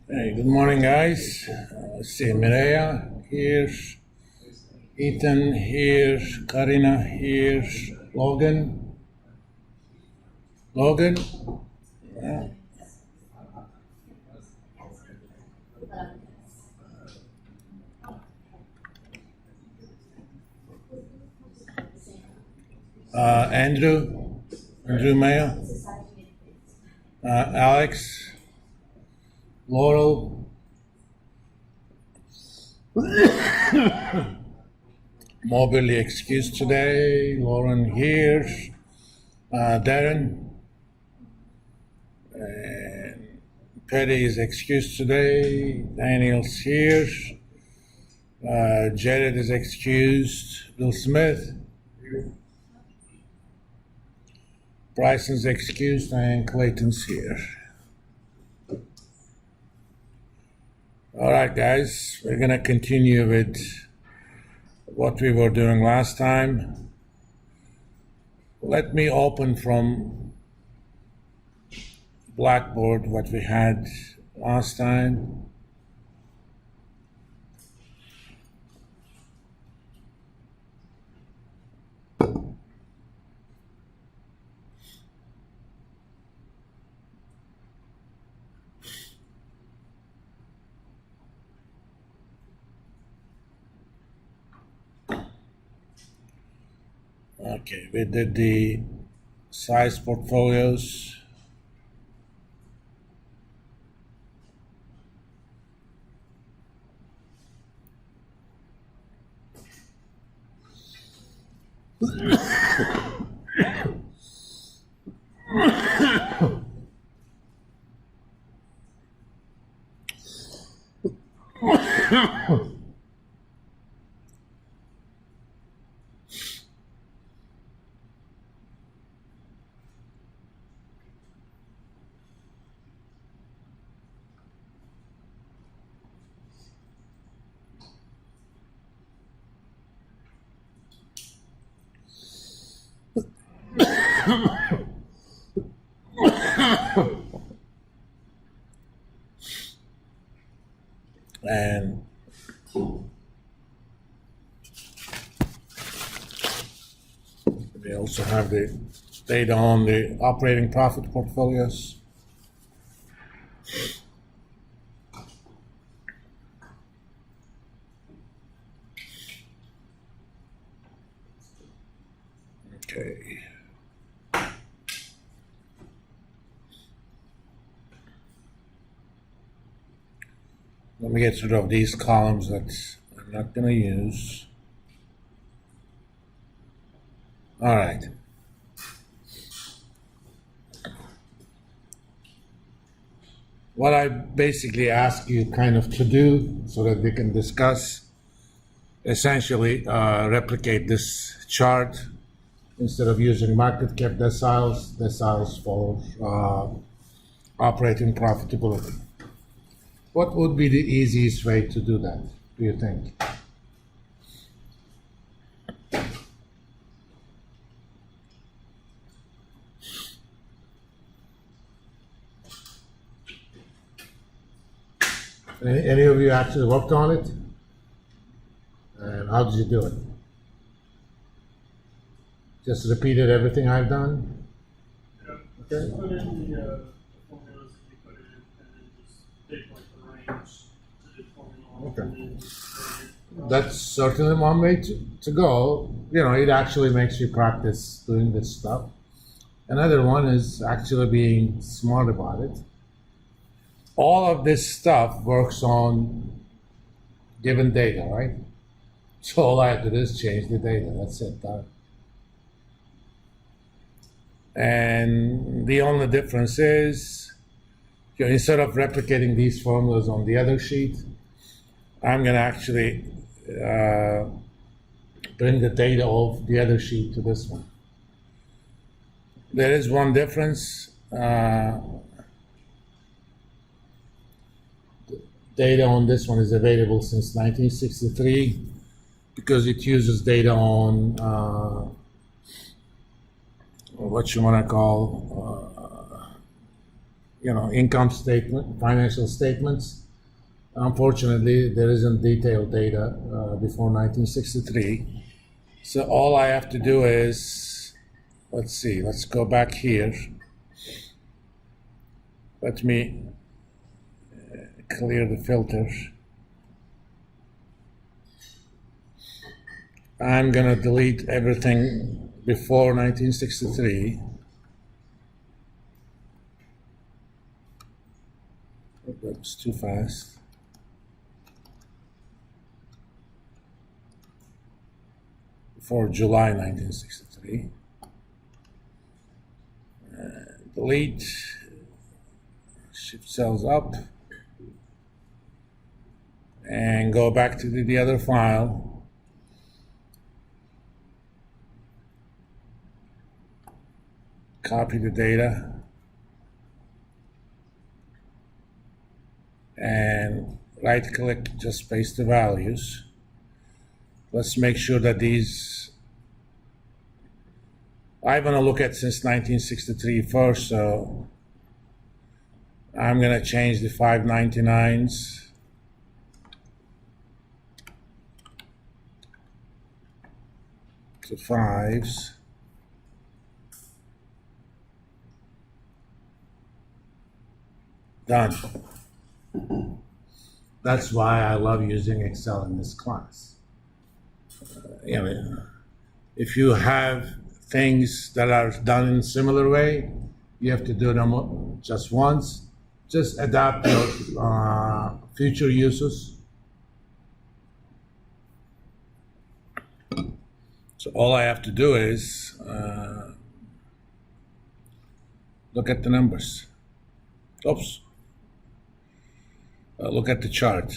Hey, good morning, guys. Let's see, Mireya here, Ethan here, Karina here, Logan. Logan? Yeah. Andrew Mayo, Alex, Laurel, mobilely excused today, Lauren here, Darren, and Petty is excused today, Daniel's here, Jared is excused, Bill Smith, Bryson's excused, and Clayton's here. All right, guys, we're gonna continue with what we were doing last time. Let me open from Blackboard what we had last time. Okay, we did the size portfolios. And we also have the data on the operating profit portfolios. Okay. Let me get rid of these columns that I'm not going to use. All right. What I basically ask you kind of to do so that we can discuss, essentially replicate this chart instead of using market cap deciles for operating profitability. What would be the easiest way to do that, do you think? Any of you actually worked on it? And how did you do it? Just repeated everything I've done? Yeah. Okay. Just put in the formulas that you put in, and then just take like the range to the formula. Okay. And then That's certainly one way to go. You know, it actually makes you practice doing this stuff. Another one is actually being smart about it. All of this stuff works on given data, right? So all I have to do is change the data. That's it. And the only difference is, you know, instead of replicating these formulas on the other sheet, I'm going to actually bring the data of the other sheet to this one. There is one difference. Data on this one is available since 1963 because it uses data on what you want to call income statement, financial statements. Unfortunately, there isn't detailed data before 1963. So all I have to do is, let's see, let's go back here. Let me clear the filter. I'm gonna delete everything before 1963. That was too fast. Before July 1963. Delete. Shift cells up. And go back to the other file. Copy the data. And right click, just paste the values. Let's make sure that these, I want to look at since 1963 first, so I'm going to change the 599s to 5s. Done. That's why I love using Excel in this class. If you have things that are done in a similar way, you have to do them just once. Just adapt your future uses. So all I have to do is look at the numbers. Oops. Look at the chart.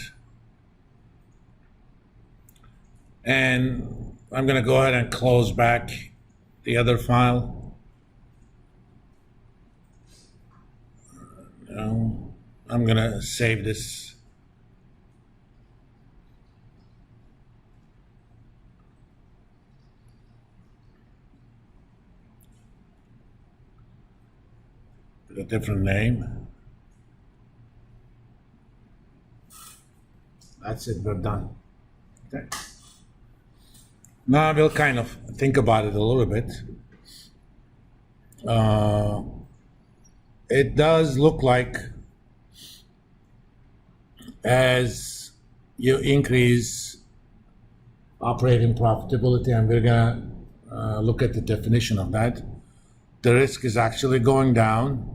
And I'm going to go ahead and close back the other file. No, I'm going to save this. With a different name. That's it, we're done. Okay. Now we'll kind of think about it a little bit. It does look like as you increase operating profitability, and we're gonna look at the definition of that, the risk is actually going down.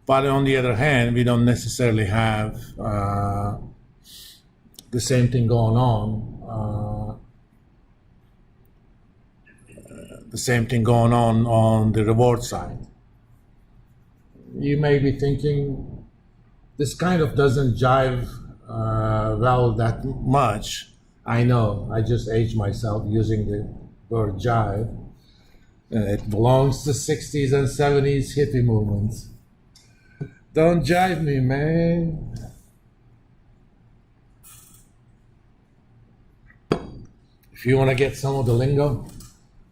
But on the other hand, we don't necessarily have the same thing going on. The same thing going on the reward side. You may be thinking, this kind of doesn't jive well that much. I know, I just aged myself using the word jive. It belongs to 60s and 70s hippie movements. Don't jive me, man. If you want to get some of the lingo,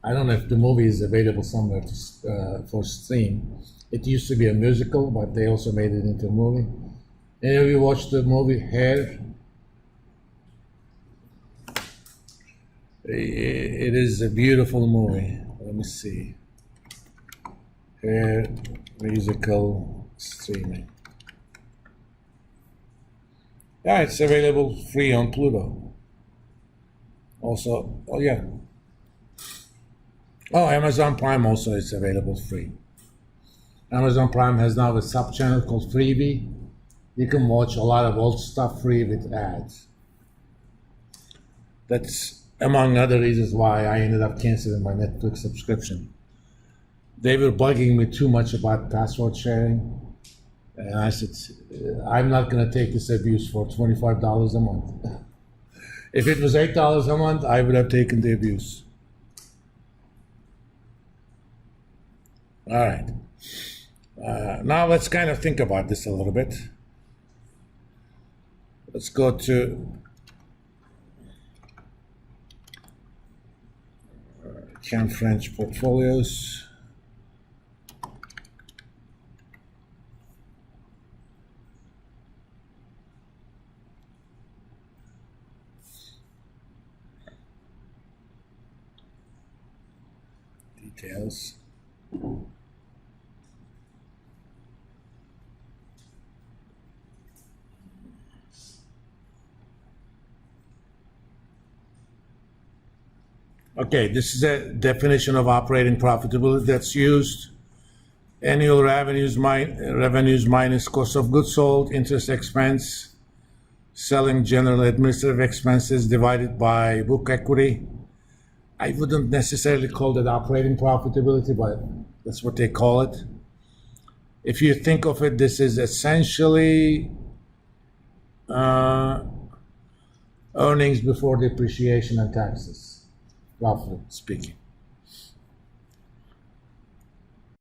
I don't know if the movie is available somewhere for stream. It used to be a musical, but they also made it into a movie. Any of you watched the movie Hair? It is a beautiful movie. Let me see. Hair musical streaming. Yeah, it's available free on Pluto. Also, oh yeah. Oh, Amazon Prime also is available free. Amazon Prime has now a sub-channel called Freebie. You can watch a lot of old stuff free with ads. That's among other reasons why I ended up canceling my Netflix subscription. They were bugging me too much about password sharing. And I said, I'm not going to take this abuse for $25 a month. If it was $8 a month, I would have taken the abuse. All right. Now let's kind of think about this a little bit. Let's go to Camp French portfolios. details. Okay, this is a definition of operating profitability that's used. Annual revenues minus cost of goods sold, interest expense, selling general administrative expenses divided by book equity. I wouldn't necessarily call that operating profitability, but that's what they call it. If you think of it, this is essentially earnings before depreciation and taxes, roughly speaking.